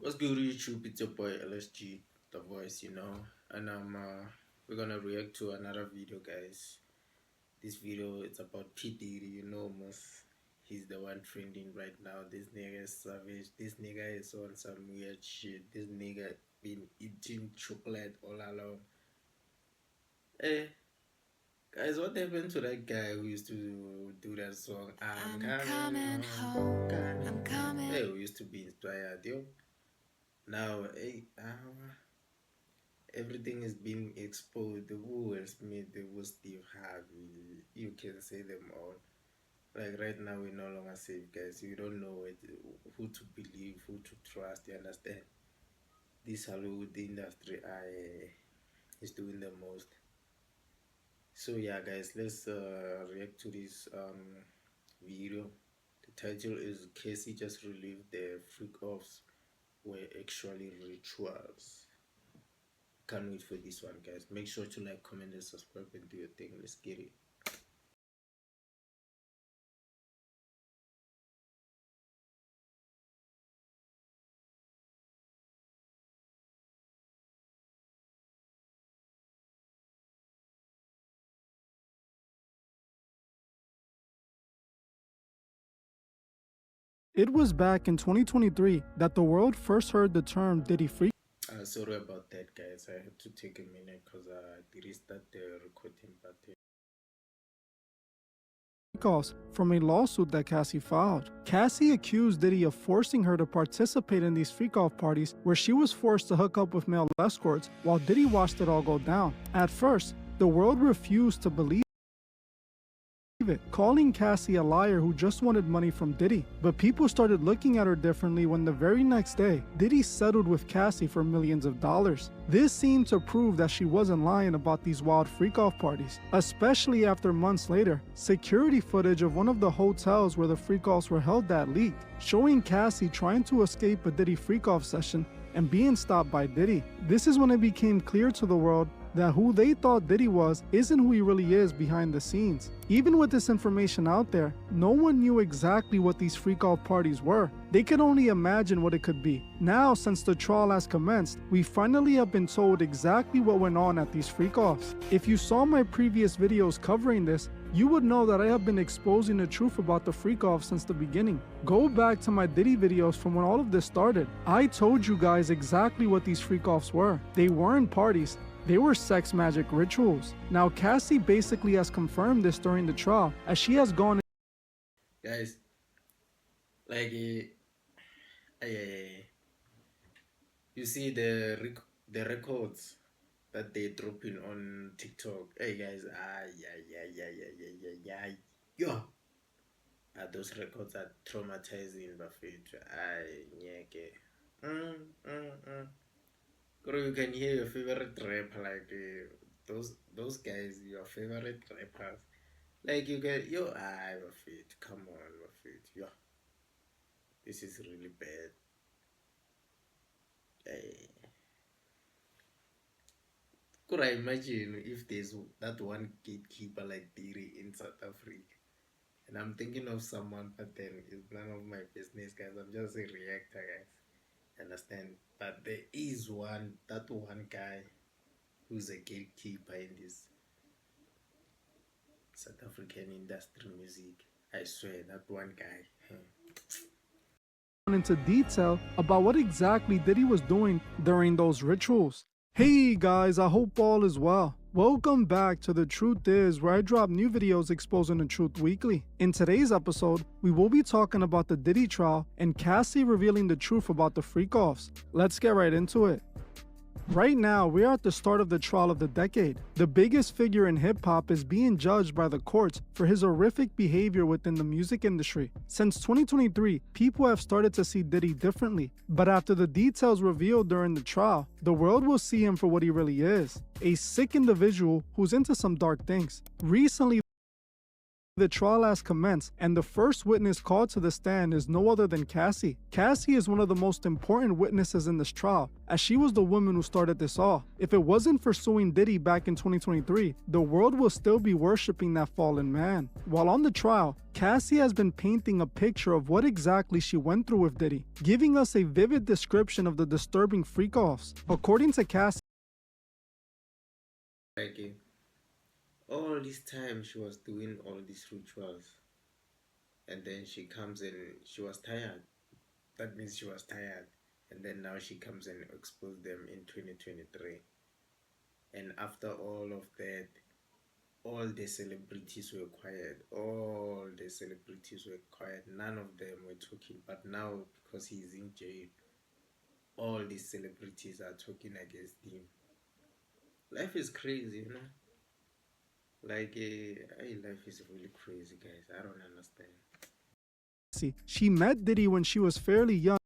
What's good YouTube? It's your boy LSG, the voice, and we're gonna react to another video, guys. This video it's about P Diddy, most he's the one trending right now. This nigga is savage, this nigga is on some weird shit, this nigga been eating chocolate all along. Hey guys, what happened to that guy who used to do that song? I'm coming home, I'm coming. Hey, we used to be inspired, yo. Now, everything is being exposed. The Will Smith, the Will Steve Harvey, you can say them all. Like right now, we're no longer safe, guys. You don't know who to believe, who to trust. You understand? This Hollywood industry is doing the most. So yeah, guys, let's react to this video. The title is Cassie just relieved the freak offs were actually rituals. Can't wait for this one, guys. Make sure to like, comment, and subscribe and do your thing. Let's get it. It was back in 2023 that the world first heard the term Diddy freak. Sorry about that, guys. I had to take a minute because I did start the recording button. Freak-offs from a lawsuit that Cassie filed. Cassie accused Diddy of forcing her to participate in these freak-off parties where she was forced to hook up with male escorts while Diddy watched it all go down. At first, the world refused to believe it, calling Cassie a liar who just wanted money from Diddy. But people started looking at her differently when the very next day, Diddy settled with Cassie for millions of dollars. This seemed to prove that she wasn't lying about these wild freak-off parties, especially after months later, security footage of one of the hotels where the freak-offs were held that leaked, showing Cassie trying to escape a Diddy freak-off session and being stopped by Diddy. This is when it became clear to the world that who they thought Diddy was isn't who he really is behind the scenes. Even with this information out there, no one knew exactly what these freak-off parties were. They could only imagine what it could be. Now, since the trial has commenced, we finally have been told exactly what went on at these freak-offs. If you saw my previous videos covering this, you would know that I have been exposing the truth about the freak-off since the beginning. Go back to my Diddy videos from when all of this started. I told you guys exactly what these freak-offs were. They weren't parties. They were sex magic rituals. Now, Cassie basically has confirmed this during the trial, as she has gone. Guys, like, you see the records that they dropping on TikTok. Hey guys, yo, those records are traumatizing, Buffett. You can hear your favorite rapper, like those guys, your favorite rappers. Like you get Buffett. Come on, Buffett. Yo, this is really bad. Could I imagine if there's that one gatekeeper like Diddy in South Africa? And I'm thinking of someone, but then it's none of my business, guys. I'm just a reactor, guys. Understand? But there is that one guy who's a gatekeeper in this South African industry music. I swear, that one guy. Into detail about what exactly Diddy was doing during those rituals. Hey guys, I hope all is well. Welcome back to The Truth Is, where I drop new videos exposing the truth weekly. In today's episode, we will be talking about the Diddy trial and Cassie revealing the truth about the freak-offs. Let's get right into it. Right now, we are at the start of the trial of the decade. The biggest figure in hip-hop is being judged by the courts for his horrific behavior within the music industry. Since 2023, people have started to see Diddy differently. But after the details revealed during the trial, the world will see him for what he really is. A sick individual who's into some dark things. Recently, The trial has commenced, and the first witness called to the stand is no other than Cassie. Cassie is one of the most important witnesses in this trial, as she was the woman who started this all. If it wasn't for suing Diddy back in 2023, the world will still be worshipping that fallen man. While on the trial, Cassie has been painting a picture of what exactly she went through with Diddy, giving us a vivid description of the disturbing freak-offs. According to Cassie, all this time she was doing all these rituals, and then she comes in, she was tired. That means she was tired, and then now she comes and exposes them in 2023. And after all of that, all the celebrities were quiet. None of them were talking. But now, because he's in jail, all these celebrities are talking against him. Life is crazy, you know. Life is really crazy, guys. I don't understand. she met Diddy when she was fairly young,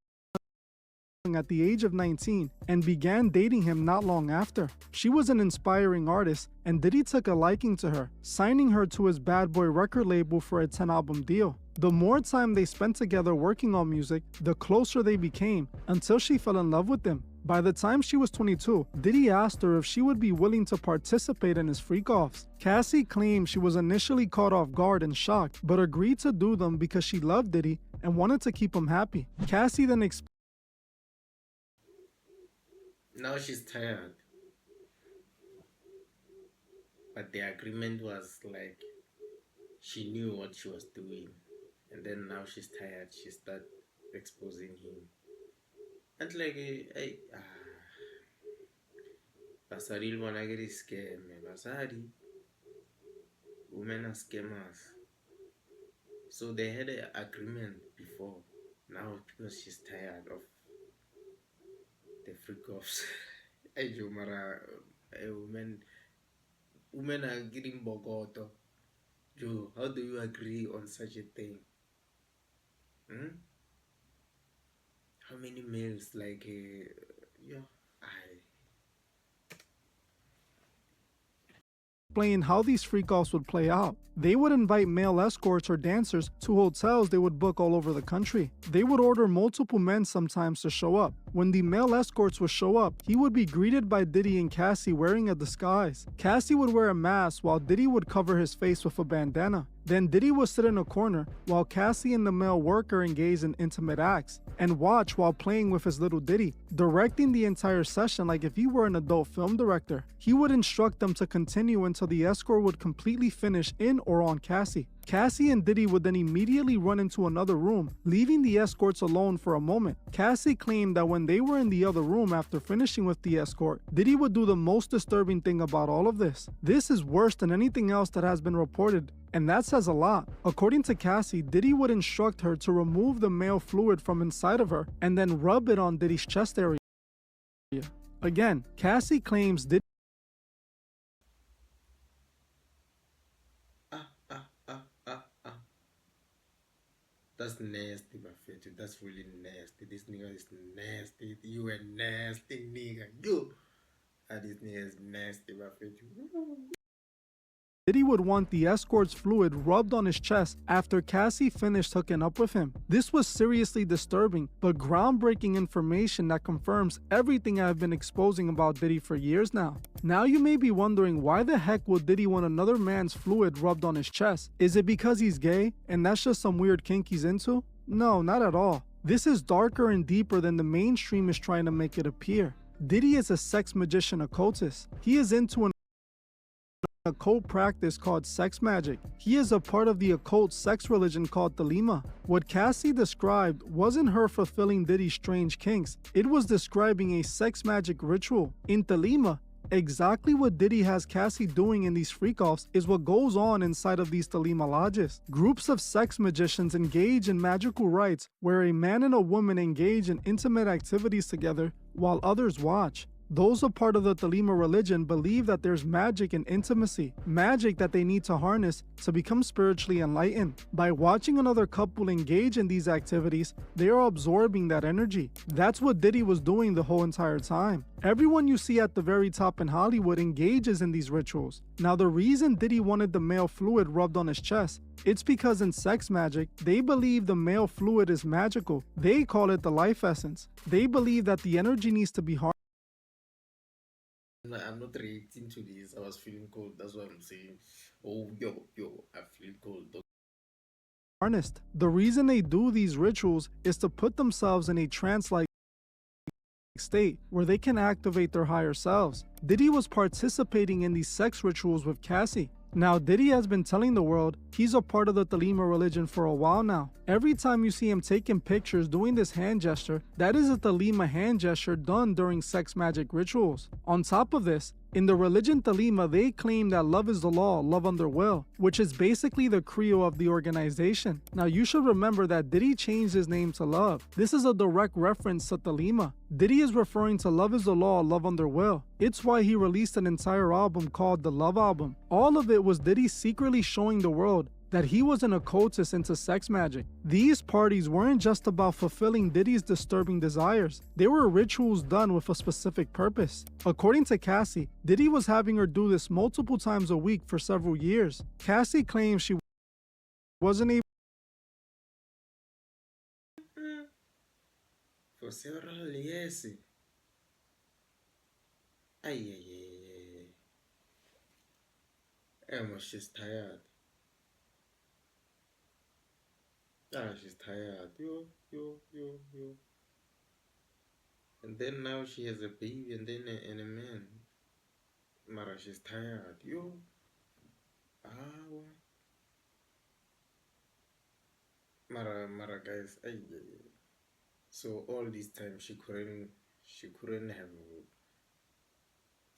at the age of 19, and began dating him not long after. She was an inspiring artist, and Diddy took a liking to her, signing her to his Bad Boy record label for a 10-album deal. The more time they spent together working on music, the closer they became, until she fell in love with him. By the time she was 22, Diddy asked her if she would be willing to participate in his freak-offs. Cassie claimed she was initially caught off guard and shocked, but agreed to do them because she loved Diddy and wanted to keep him happy. Cassie then explained. Now she's tired. But the agreement was like, she knew what she was doing. And then now she's tired. She started exposing him. And like, Basari wanna get scam. Basari, women are scammers. So they had an agreement before. Now because she's tired of the freak-offs. Women are getting bogoto. Joe, how do you agree on such a thing? How many males Explain how these freak-offs would play out. They would invite male escorts or dancers to hotels they would book all over the country. They would order multiple men sometimes to show up. When the male escorts would show up, he would be greeted by Diddy and Cassie wearing a disguise. Cassie would wear a mask while Diddy would cover his face with a bandana. Then Diddy would sit in a corner while Cassie and the male worker engaged in intimate acts and watch while playing with his little Diddy, directing the entire session like if he were an adult film director. He would instruct them to continue until the escort would completely finish in or on Cassie. Cassie and Diddy would then immediately run into another room, leaving the escorts alone for a moment. Cassie claimed that when they were in the other room after finishing with the escort, Diddy would do the most disturbing thing about all of this. This is worse than anything else that has been reported, and that says a lot. According to Cassie, Diddy would instruct her to remove the male fluid from inside of her and then rub it on Diddy's chest area. Again, Cassie claims Diddy That's nasty, Buffett. That's really nasty. This nigga is nasty. You a nasty nigga. You. This nigga is nasty, Buffett. Diddy would want the escort's fluid rubbed on his chest after Cassie finished hooking up with him. This was seriously disturbing, but groundbreaking information that confirms everything I've been exposing about Diddy for years now. Now you may be wondering, why the heck would Diddy want another man's fluid rubbed on his chest? Is it because he's gay and that's just some weird kink he's into? No, not at all. This is darker and deeper than the mainstream is trying to make it appear. Diddy is a sex magician occultist. He is into an occult practice called sex magic. He is a part of the occult sex religion called Thelema. What Cassie described wasn't her fulfilling Diddy's strange kinks. It was describing a sex magic ritual. In Thelema, exactly what Diddy has Cassie doing in these freak-offs is what goes on inside of these Thelema lodges. Groups of sex magicians engage in magical rites where a man and a woman engage in intimate activities together while others watch. Those a part of the Thelema religion believe that there's magic in intimacy, magic that they need to harness to become spiritually enlightened. By watching another couple engage in these activities, they are absorbing that energy. That's what Diddy was doing the whole entire time. Everyone you see at the very top in Hollywood engages in these rituals. Now, the reason Diddy wanted the male fluid rubbed on his chest, it's because in sex magic, they believe the male fluid is magical. They call it the life essence. They believe that the energy needs to be No, I'm not reacting to this. I was feeling cold. That's what I'm saying. Oh, yo, I feel cold. harnessed. The reason they do these rituals is to put themselves in a trance-like state where they can activate their higher selves. Diddy was participating in these sex rituals with Cassie. Now, Diddy has been telling the world he's a part of the Thelema religion for a while now. Every time you see him taking pictures doing this hand gesture, that is a Thelema hand gesture done during sex magic rituals. On top of this, in the religion Thelema, they claim that love is the law, love under will, which is basically the credo of the organization. Now, you should remember that Diddy changed his name to Love. This is a direct reference to Thelema. Diddy is referring to love is the law, love under will. It's why he released an entire album called the Love Album. All of it was Diddy secretly showing the world that he was an occultist into sex magic. These parties weren't just about fulfilling Diddy's disturbing desires. They were rituals done with a specific purpose. According to Cassie, Diddy was having her do this multiple times a week for several years. Cassie claims she wasn't able for several years. Ay. Emma, she's tired. She's tired. Yo. And then now she has a baby and then a man. Mara, she's tired. Yo. Mara, guys. Ay. So all this time she couldn't have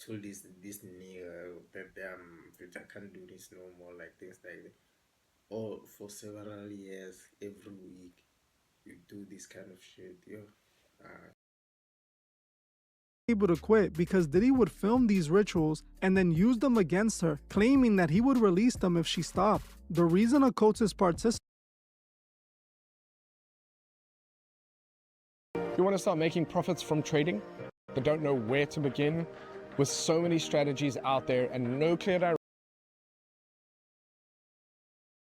told this nigga that I can't do this no more, like things like that. Or for several years, every week, you do this kind of shit, yo. able to quit because Diddy would film these rituals and then use them against her, claiming that he would release them if she stopped. The reason occultists participate You want to start making profits from trading, but don't know where to begin? With so many strategies out there and no clear direction.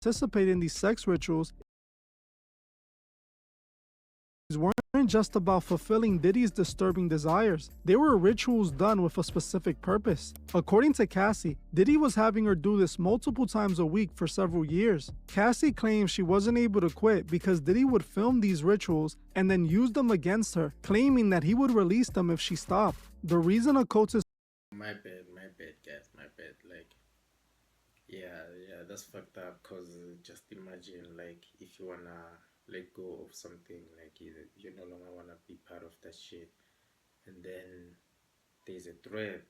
Participate in these sex rituals weren't just about fulfilling Diddy's disturbing desires. They were rituals done with a specific purpose. According to Cassie, Diddy was having her do this multiple times a week for several years. Cassie claims she wasn't able to quit because Diddy would film these rituals and then use them against her, claiming that he would release them if she stopped. The reason occultists My bad, guys, my bad. Like, yeah, that's fucked up. Cause just imagine, like, if you wanna let go of something, like you no longer wanna be part of that shit, and then there's a threat.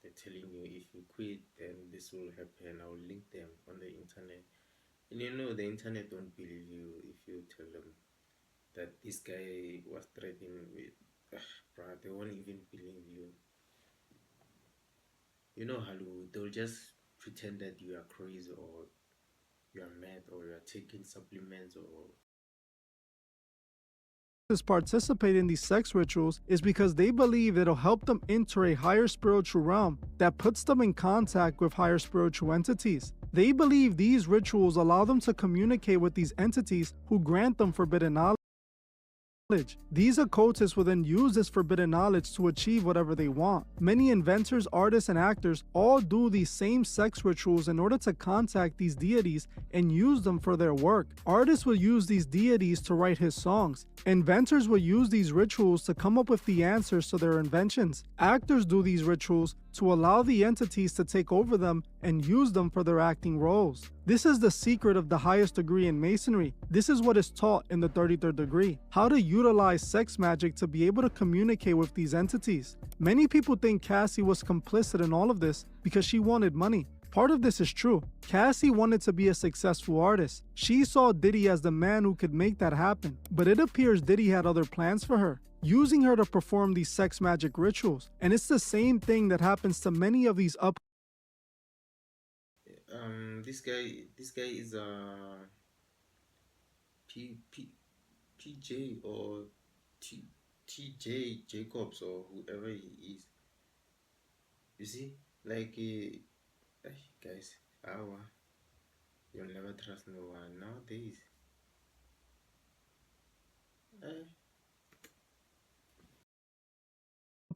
They're telling you if you quit, then this will happen. I will link them on the internet, and you know the internet don't believe you if you tell them that this guy was threatening with. Bruh, they won't even believe you. You know Hollywood, they'll just pretend that you are crazy or you are mad or you are taking supplements or participate in these sex rituals is because they believe it'll help them enter a higher spiritual realm that puts them in contact with higher spiritual entities. They believe these rituals allow them to communicate with these entities who grant them forbidden knowledge. These occultists will then use this forbidden knowledge to achieve whatever they want. Many inventors, artists, and actors all do these same sex rituals in order to contact these deities and use them for their work. Artists will use these deities to write his songs. Inventors will use these rituals to come up with the answers to their inventions. Actors do these rituals to allow the entities to take over them and use them for their acting roles. This is the secret of the highest degree in Masonry. This is what is taught in the 33rd degree. How to utilize sex magic to be able to communicate with these entities. Many people think Cassie was complicit in all of this because she wanted money. Part of this is true. Cassie wanted to be a successful artist. She saw Diddy as the man who could make that happen. But it appears Diddy had other plans for her, using her to perform these sex magic rituals. And it's the same thing that happens to many of these this guy is PJ or TJ Jacobs or whoever he is. You see, like guys, you'll never trust no one nowadays.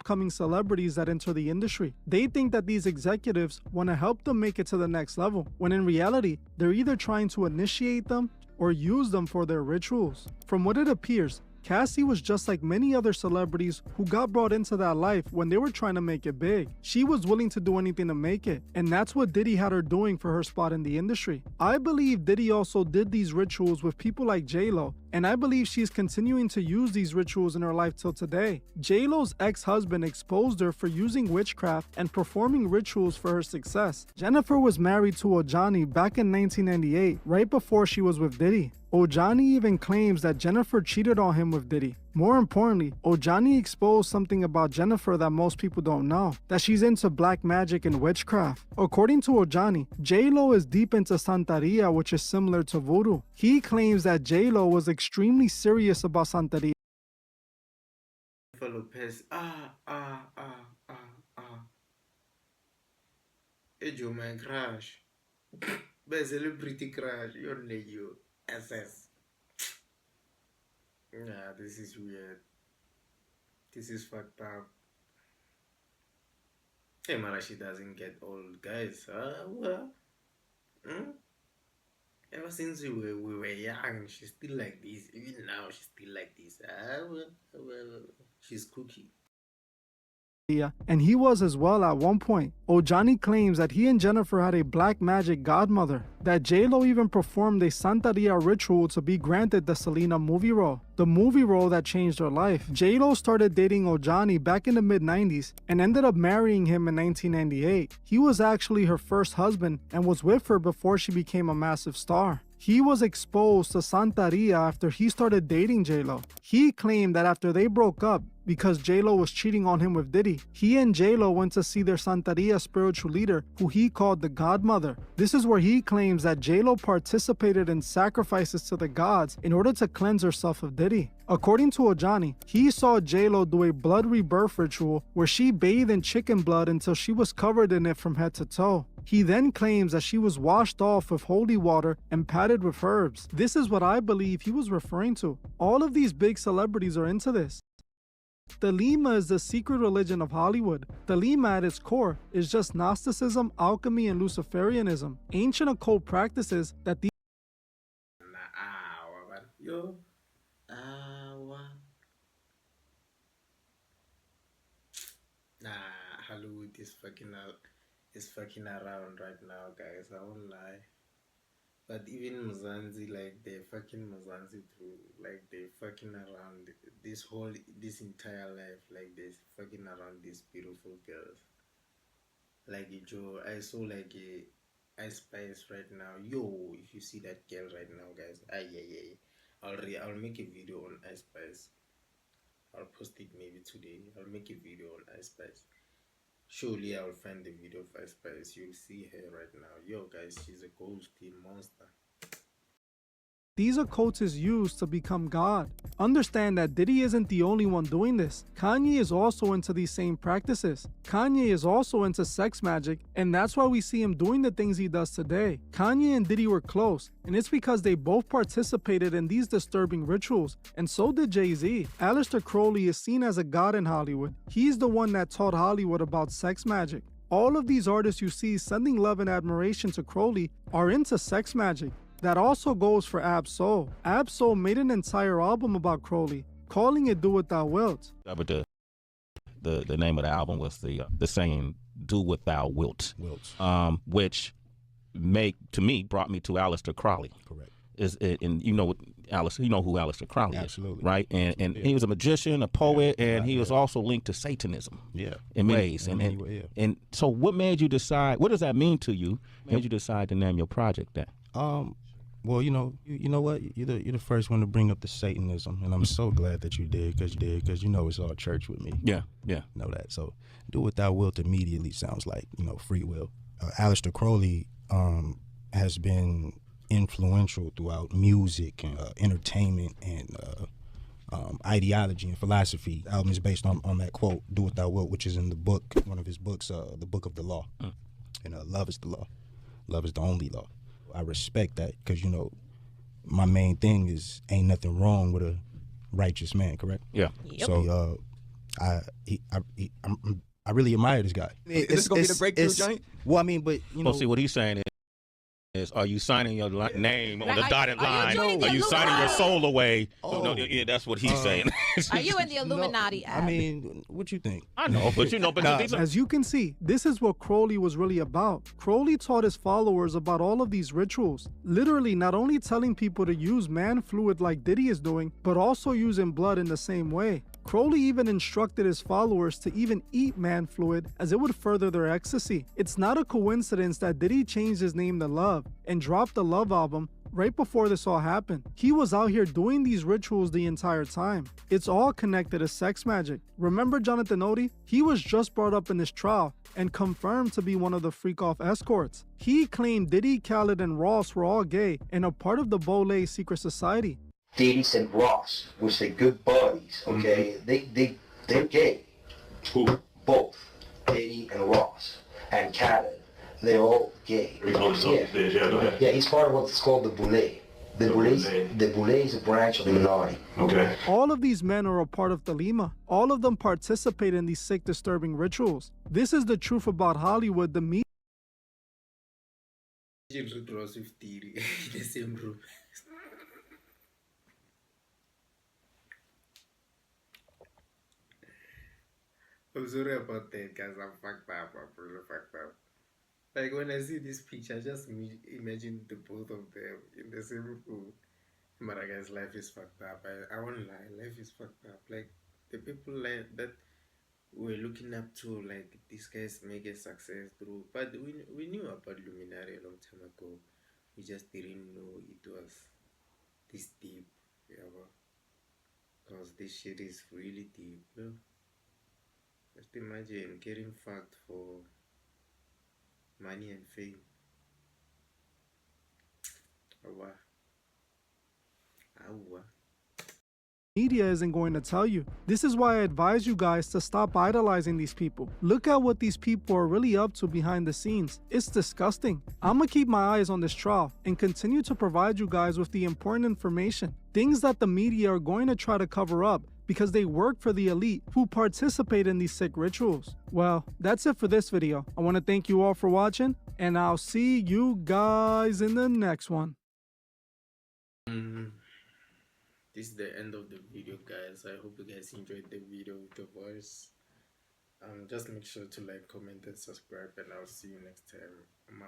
upcoming celebrities that enter the industry. They think that these executives want to help them make it to the next level, when in reality, they're either trying to initiate them or use them for their rituals. From what it appears, Cassie was just like many other celebrities who got brought into that life when they were trying to make it big. She was willing to do anything to make it, and that's what Diddy had her doing for her spot in the industry. I believe Diddy also did these rituals with people like J-Lo, and I believe she's continuing to use these rituals in her life till today. J-Lo's ex-husband exposed her for using witchcraft and performing rituals for her success. Jennifer was married to Ojani back in 1998, right before she was with Diddy. Ojani even claims that Jennifer cheated on him with Diddy. More importantly, Ojani exposed something about Jennifer that most people don't know, that she's into black magic and witchcraft. According to Ojani, J-Lo is deep into Santeria, which is similar to voodoo. He claims that J-Lo was extremely serious about Santeria. Lopez, Ejo my crush, my celebrity crush, your name, SS. Nah, this is weird. This is fucked up. Hey, Mara, she doesn't get old, guys. Well, ever since we were young, she's still like this. Even now, she's still like this. Well, she's cookie. And he was as well at one point. Ojani claims that he and Jennifer had a black magic godmother, that J-Lo even performed a Santeria ritual to be granted the Selena movie role, the movie role that changed her life. J-Lo started dating Ojani back in the mid-90s and ended up marrying him in 1998. He was actually her first husband and was with her before she became a massive star. He was exposed to Santeria after he started dating J-Lo. He claimed that after they broke up, because J-Lo was cheating on him with Diddy, he and J-Lo went to see their Santeria spiritual leader, who he called the Godmother. This is where he claims that J-Lo participated in sacrifices to the gods in order to cleanse herself of Diddy. According to Ojani, he saw J-Lo do a blood rebirth ritual where she bathed in chicken blood until she was covered in it from head to toe. He then claims that she was washed off with holy water and patted with herbs. This is what I believe he was referring to. All of these big celebrities are into this. Thelema is the secret religion of Hollywood. Thelema at its core is just Gnosticism, alchemy, and Luciferianism, ancient occult practices that these Hollywood is fucking around right now, guys. I won't lie. But even Mzansi, like they're fucking Mzansi too. Like they're fucking around this entire life. Like they're fucking around these beautiful girls. Like Joe, I saw like a Ice Spice right now. Yo, if you see that girl right now, guys, I'll make a video on Ice Spice. I'll post it maybe today. I'll make a video on Ice Spice. Surely I'll find the video of Ice Spice. You'll see her right now. Yo, guys, she's a ghosty monster. These occultists used to become God. Understand that Diddy isn't the only one doing this. Kanye is also into these same practices. Kanye is also into sex magic, and that's why we see him doing the things he does today. Kanye and Diddy were close, and it's because they both participated in these disturbing rituals, and so did Jay-Z. Aleister Crowley is seen as a god in Hollywood. He's the one that taught Hollywood about sex magic. All of these artists you see sending love and admiration to Crowley are into sex magic. That also goes for Ab-Soul. Ab-Soul made an entire album about Crowley, calling it Do What Thou Wilt. But the name of the album was the saying Do What Thou Wilt, which brought me to Aleister Crowley. Correct. and you know Alice, you know who Aleister Crowley Absolutely. is, right? And he was a magician, a poet, and he was also linked to Satanism. In ways. And so, what made you decide? What does that mean to you? Made you decide to name your project that? Well, you know what? You're the first one to bring up the Satanism, and I'm so glad that you did, because you know it's all church with me. Yeah. Know that. So, do what thou wilt immediately sounds like, you know, free will. Aleister Crowley has been influential throughout music and entertainment and ideology and philosophy. The album is based on that quote, "Do what thou wilt," which is in the book, one of his books, the Book of the Law. And love is the law. Love is the only law. I respect that, because, you know, my main thing is ain't nothing wrong with a righteous man, correct? Yeah. Yep. So I really admire this guy. Is this gonna be the breakthrough joint? Well, I mean, but you know, Well, see, what he's saying is, are you signing your name on the Like, dotted are you line? joining the Are you signing your Illuminati? soul away? Oh. No, yeah, that's what he's saying. Are you in the Illuminati no, app? I mean, what you think? I know, but you know, but these are, As you can see, this is what Crowley was really about. Crowley taught his followers about all of these rituals, literally not only telling people to use man fluid like Diddy is doing, but also using blood in the same way. Crowley even instructed his followers to even eat man fluid, as it would further their ecstasy. It's not a coincidence that Diddy changed his name to Love and dropped the Love album right before this all happened. He was out here doing these rituals the entire time. It's all connected to sex magic. Remember Jonathan Odie? He was just brought up in this trial and confirmed to be one of the freak-off escorts. He claimed Diddy, Khaled, and Ross were all gay and a part of the Bolé secret society. Diddy and Ross, which are good buddies, okay? They're gay. Who? Both. Diddy and Ross. And Khaled. They're all gay. Go ahead. Yeah, he's part of what's called the Boulé. The Boulé is a branch of the Illuminati. Okay. All of these men are a part of Thelema. All of them participate in these sick, disturbing rituals. This is the truth about Hollywood. The media Ross with Diddy in the same room. I'm sorry about that, guys. I'm fucked up. I'm really fucked up. Like, when I see this picture, I just imagine the both of them in the same room. But guys, life is fucked up. I won't lie, life is fucked up. Like, the people that we're looking up to, like, these guys make a success through. But we knew about Luminary a long time ago. We just didn't know it was this deep. Because this shit is really deep. Just imagine getting fucked for money and fame. media isn't going to tell you. This is why I advise you guys to stop idolizing these people. Look at what these people are really up to behind the scenes. It's disgusting. I'm gonna keep my eyes on this trial and continue to provide you guys with the important information. Things that the media are going to try to cover up because they work for the elite who participate in these sick rituals. Well, that's it for this video. I want to thank you all for watching, and I'll see you guys in the next one. This is the end of the video, guys. I hope you guys enjoyed the video with the voice. Just make sure to like, comment, and subscribe, and I'll see you next time. I'm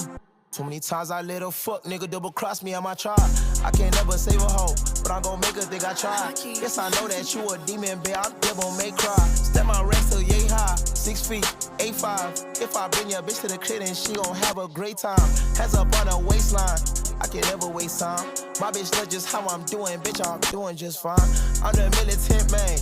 out. Too many times I let a fuck nigga double cross me on my trial. I can't never save a hoe, but I'm gon' make her think I tried. Yes, I know that you a demon, babe, I'm devil may cry. Step my rest till yay high, 6 feet, 8'5". If I bring your bitch to the crib, then she gon' have a great time. Hands up on her waistline, I can never waste time. My bitch look just how I'm doing, bitch, I'm doing just fine. I'm the militant man.